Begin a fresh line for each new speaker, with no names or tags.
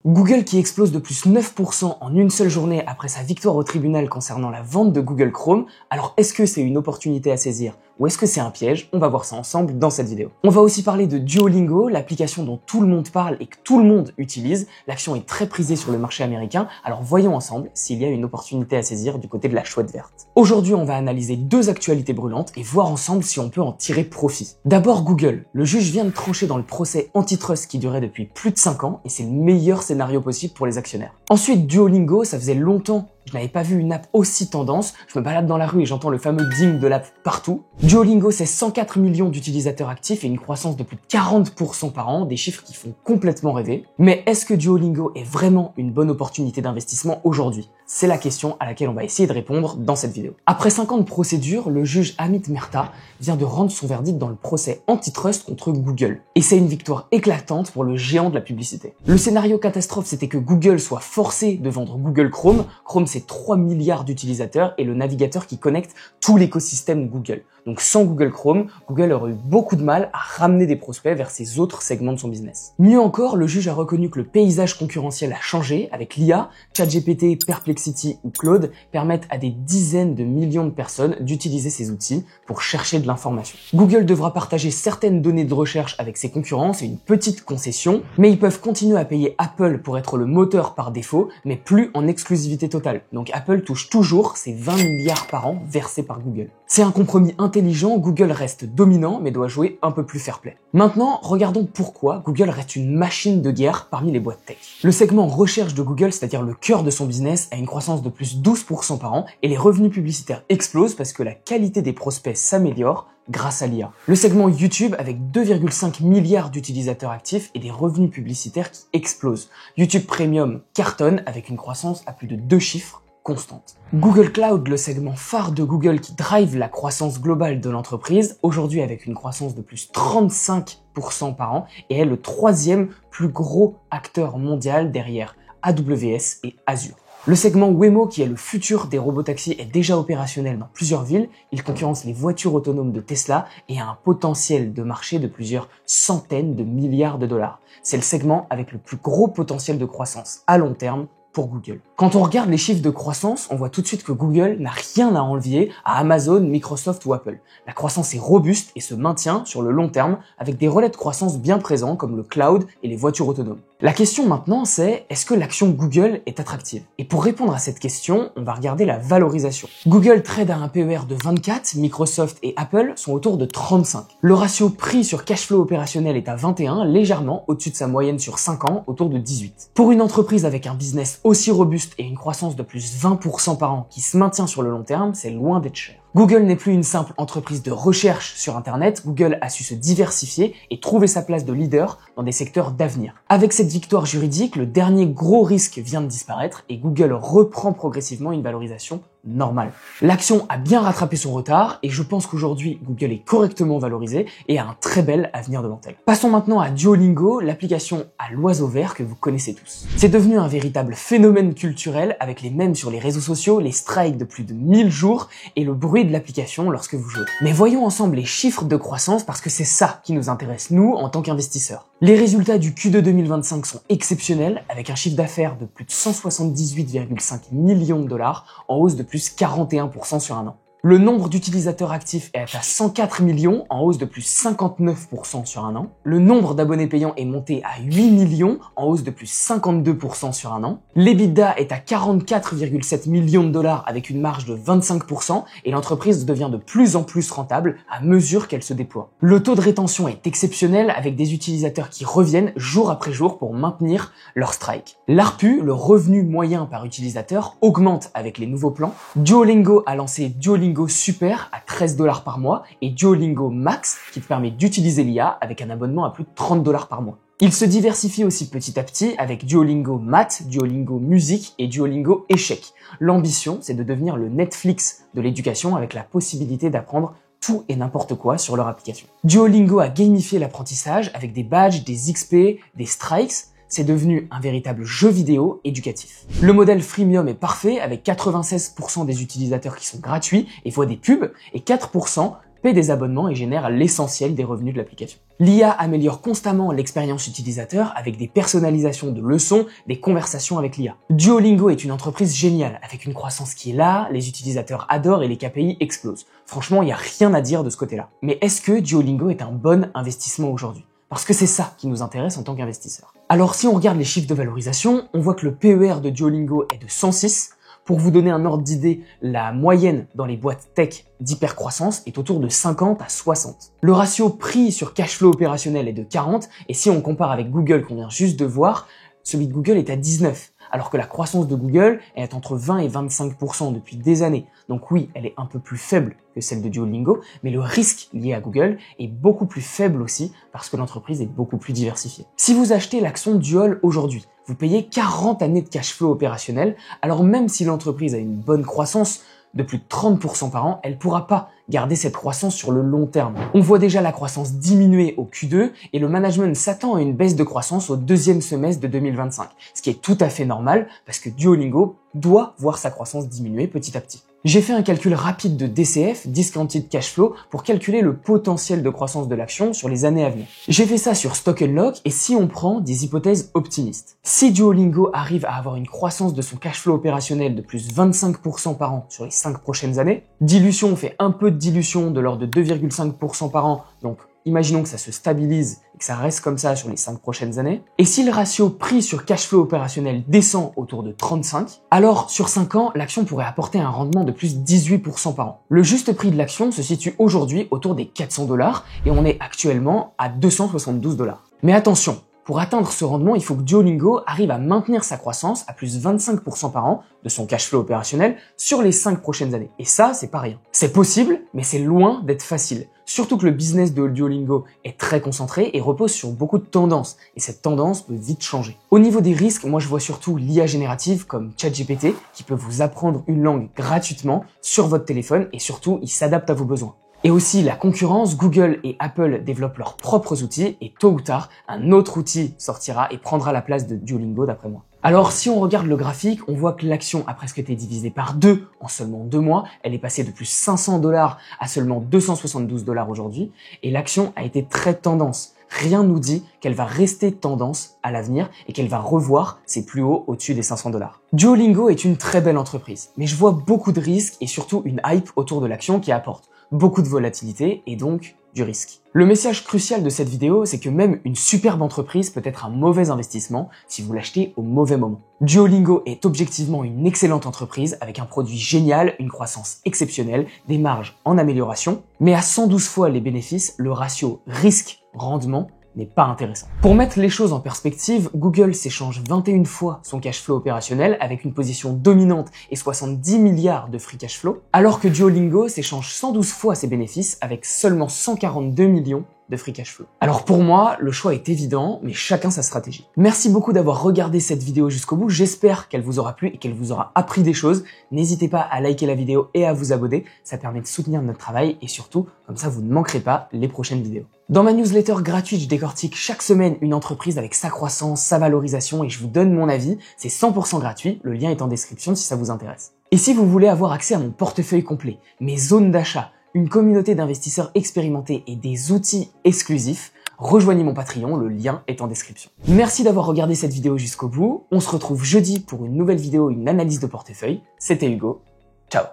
Google qui explose de plus 9% en une seule journée après sa victoire au tribunal concernant la vente de Google Chrome. Alors est-ce que c'est une opportunité à saisir ou est-ce que c'est un piège? On va voir ça ensemble dans cette vidéo. On va aussi parler de Duolingo, l'application dont tout le monde parle et que tout le monde utilise. L'action est très prisée sur le marché américain, alors voyons ensemble s'il y a une opportunité à saisir du côté de la chouette verte. Aujourd'hui, on va analyser deux actualités brûlantes et voir ensemble si on peut en tirer profit. D'abord Google. Le juge vient de trancher dans le procès antitrust qui durait depuis plus de 5 ans et c'est le meilleur scénario possible pour les actionnaires. Ensuite, Duolingo, ça faisait longtemps je n'avais pas vu une app aussi tendance. Je me balade dans la rue et j'entends le fameux ding de l'app partout. Duolingo, c'est 104 millions d'utilisateurs actifs et une croissance de plus de 40% par an, des chiffres qui font complètement rêver. Mais est-ce que Duolingo est vraiment une bonne opportunité d'investissement aujourd'hui? C'est la question à laquelle on va essayer de répondre dans cette vidéo. Après 5 ans de procédure, le juge Amit Mehta vient de rendre son verdict dans le procès antitrust contre Google. Et c'est une victoire éclatante pour le géant de la publicité. Le scénario catastrophe, c'était que Google soit forcé de vendre Google Chrome. Chrome, c'est 3 milliards d'utilisateurs et le navigateur qui connecte tout l'écosystème Google. Donc sans Google Chrome, Google aurait eu beaucoup de mal à ramener des prospects vers ses autres segments de son business. Mieux encore, le juge a reconnu que le paysage concurrentiel a changé avec l'IA. ChatGPT, Perplexity ou Claude permettent à des dizaines de millions de personnes d'utiliser ces outils pour chercher de l'information. Google devra partager certaines données de recherche avec ses concurrents, c'est une petite concession, mais ils peuvent continuer à payer Apple pour être le moteur par défaut, mais plus en exclusivité totale. Donc Apple touche toujours ses 20 milliards par an versés par Google. C'est un compromis intelligent, Google reste dominant mais doit jouer un peu plus fair-play. Maintenant, regardons pourquoi Google reste une machine de guerre parmi les boîtes tech. Le segment recherche de Google, c'est-à-dire le cœur de son business, a une croissance de plus 12% par an et les revenus publicitaires explosent parce que la qualité des prospects s'améliore grâce à l'IA. Le segment YouTube avec 2,5 milliards d'utilisateurs actifs et des revenus publicitaires qui explosent. YouTube Premium cartonne avec une croissance à plus de 2 chiffres constante. Google Cloud, le segment phare de Google qui drive la croissance globale de l'entreprise, aujourd'hui avec une croissance de plus 35% par an et est le 3e plus gros acteur mondial derrière AWS et Azure. Le segment Waymo, qui est le futur des robotaxis, est déjà opérationnel dans plusieurs villes. Il concurrence les voitures autonomes de Tesla et a un potentiel de marché de plusieurs centaines de milliards de dollars. C'est le segment avec le plus gros potentiel de croissance à long terme pour Google. Quand on regarde les chiffres de croissance, on voit tout de suite que Google n'a rien à envier à Amazon, Microsoft ou Apple. La croissance est robuste et se maintient sur le long terme avec des relais de croissance bien présents comme le cloud et les voitures autonomes. La question maintenant c'est, est-ce que l'action Google est attractive? Et pour répondre à cette question, on va regarder la valorisation. Google trade à un PER de 24, Microsoft et Apple sont autour de 35. Le ratio prix sur cash flow opérationnel est à 21, légèrement au-dessus de sa moyenne sur 5 ans, autour de 18. Pour une entreprise avec un business aussi robuste et une croissance de plus 20% par an qui se maintient sur le long terme, c'est loin d'être cher. Google n'est plus une simple entreprise de recherche sur Internet, Google a su se diversifier et trouver sa place de leader dans des secteurs d'avenir. Avec cette victoire juridique, le dernier gros risque vient de disparaître et Google reprend progressivement une valorisation normale. L'action a bien rattrapé son retard et je pense qu'aujourd'hui Google est correctement valorisé et a un très bel avenir devant elle. Passons maintenant à Duolingo, l'application à l'oiseau vert que vous connaissez tous. C'est devenu un véritable phénomène culturel avec les mèmes sur les réseaux sociaux, les strikes de plus de 1000 jours et le bruit de l'application lorsque vous jouez. Mais voyons ensemble les chiffres de croissance parce que c'est ça qui nous intéresse nous en tant qu'investisseurs. Les résultats du Q2 2025 sont exceptionnels avec un chiffre d'affaires de plus de 178,5 millions de dollars en hausse de plus 41% sur un an. Le nombre d'utilisateurs actifs est à 104 millions, en hausse de plus 59% sur un an. Le nombre d'abonnés payants est monté à 8 millions, en hausse de plus 52% sur un an. L'EBITDA est à 44,7 millions de dollars avec une marge de 25% et l'entreprise devient de plus en plus rentable à mesure qu'elle se déploie. Le taux de rétention est exceptionnel avec des utilisateurs qui reviennent jour après jour pour maintenir leur strike. L'ARPU, le revenu moyen par utilisateur, augmente avec les nouveaux plans. Duolingo a lancé Duolingo Super à 13 $ par mois et Duolingo Max qui te permet d'utiliser l'IA avec un abonnement à plus de 30 $ par mois. Il se diversifie aussi petit à petit avec Duolingo Math, Duolingo Musique et Duolingo Échec. L'ambition, c'est de devenir le Netflix de l'éducation avec la possibilité d'apprendre tout et n'importe quoi sur leur application. Duolingo a gamifié l'apprentissage avec des badges, des XP, des strikes. C'est devenu un véritable jeu vidéo éducatif. Le modèle freemium est parfait avec 96% des utilisateurs qui sont gratuits et voient des pubs et 4% paient des abonnements et génèrent l'essentiel des revenus de l'application. L'IA améliore constamment l'expérience utilisateur avec des personnalisations de leçons, des conversations avec l'IA. Duolingo est une entreprise géniale, avec une croissance qui est là, les utilisateurs adorent et les KPI explosent. Franchement, il n'y a rien à dire de ce côté-là. Mais est-ce que Duolingo est un bon investissement aujourd'hui ? Parce que c'est ça qui nous intéresse en tant qu'investisseur. Alors si on regarde les chiffres de valorisation, on voit que le PER de Duolingo est de 106. Pour vous donner un ordre d'idée, la moyenne dans les boîtes tech d'hypercroissance est autour de 50 à 60. Le ratio prix sur cash flow opérationnel est de 40, et si on compare avec Google qu'on vient juste de voir, celui de Google est à 19, alors que la croissance de Google est entre 20 et 25% depuis des années. Donc oui, elle est un peu plus faible que celle de Duolingo, mais le risque lié à Google est beaucoup plus faible aussi parce que l'entreprise est beaucoup plus diversifiée. Si vous achetez l'action Duol aujourd'hui, vous payez 40 années de cash flow opérationnel, alors même si l'entreprise a une bonne croissance, de plus de 30% par an, elle ne pourra pas garder cette croissance sur le long terme. On voit déjà la croissance diminuer au Q2 et le management s'attend à une baisse de croissance au deuxième semestre de 2025, ce qui est tout à fait normal parce que Duolingo doit voir sa croissance diminuer petit à petit. J'ai fait un calcul rapide de DCF, Discounted Cash Flow, pour calculer le potentiel de croissance de l'action sur les années à venir. J'ai fait ça sur Stock Unlock et si on prend des hypothèses optimistes. Si Duolingo arrive à avoir une croissance de son cash flow opérationnel de plus 25% par an sur les 5 prochaines années, dilution, on fait un peu de dilution de l'ordre de 2,5% par an, donc imaginons que ça se stabilise et que ça reste comme ça sur les 5 prochaines années. Et si le ratio prix sur cash flow opérationnel descend autour de 35, alors sur 5 ans, l'action pourrait apporter un rendement de plus 18% par an. Le juste prix de l'action se situe aujourd'hui autour des 400 $ et on est actuellement à 272 $. Mais attention, pour atteindre ce rendement, il faut que Duolingo arrive à maintenir sa croissance à plus 25% par an de son cash flow opérationnel sur les 5 prochaines années. Et ça, c'est pas rien. C'est possible, mais c'est loin d'être facile. Surtout que le business de Duolingo est très concentré et repose sur beaucoup de tendances. Et cette tendance peut vite changer. Au niveau des risques, moi je vois surtout l'IA générative comme ChatGPT qui peut vous apprendre une langue gratuitement sur votre téléphone et surtout, il s'adapte à vos besoins. Et aussi la concurrence, Google et Apple développent leurs propres outils et tôt ou tard, un autre outil sortira et prendra la place de Duolingo d'après moi. Alors si on regarde le graphique, on voit que l'action a presque été divisée par 2 en seulement 2 mois. Elle est passée de plus 500 $ à seulement 272 $ aujourd'hui et l'action a été très tendance. Rien nous dit qu'elle va rester tendance à l'avenir et qu'elle va revoir ses plus hauts au-dessus des 500 $. Duolingo est une très belle entreprise, mais je vois beaucoup de risques et surtout une hype autour de l'action qui apporte beaucoup de volatilité et donc du risque. Le message crucial de cette vidéo, c'est que même une superbe entreprise peut être un mauvais investissement si vous l'achetez au mauvais moment. Duolingo est objectivement une excellente entreprise avec un produit génial, une croissance exceptionnelle, des marges en amélioration, mais à 112 fois les bénéfices, le ratio risque-rendement n'est pas intéressant. Pour mettre les choses en perspective, Google s'échange 21 fois son cash flow opérationnel avec une position dominante et 70 milliards de free cash flow, alors que Duolingo s'échange 112 fois ses bénéfices avec seulement 142 millions de free cash flow. Alors pour moi, le choix est évident, mais chacun sa stratégie. Merci beaucoup d'avoir regardé cette vidéo jusqu'au bout, j'espère qu'elle vous aura plu et qu'elle vous aura appris des choses. N'hésitez pas à liker la vidéo et à vous abonner, ça permet de soutenir notre travail et surtout, comme ça vous ne manquerez pas les prochaines vidéos. Dans ma newsletter gratuite, je décortique chaque semaine une entreprise avec sa croissance, sa valorisation et je vous donne mon avis, c'est 100% gratuit, le lien est en description si ça vous intéresse. Et si vous voulez avoir accès à mon portefeuille complet, mes zones d'achat, une communauté d'investisseurs expérimentés et des outils exclusifs, rejoignez mon Patreon, le lien est en description. Merci d'avoir regardé cette vidéo jusqu'au bout. On se retrouve jeudi pour une nouvelle vidéo, une analyse de portefeuille. C'était Hugo. Ciao.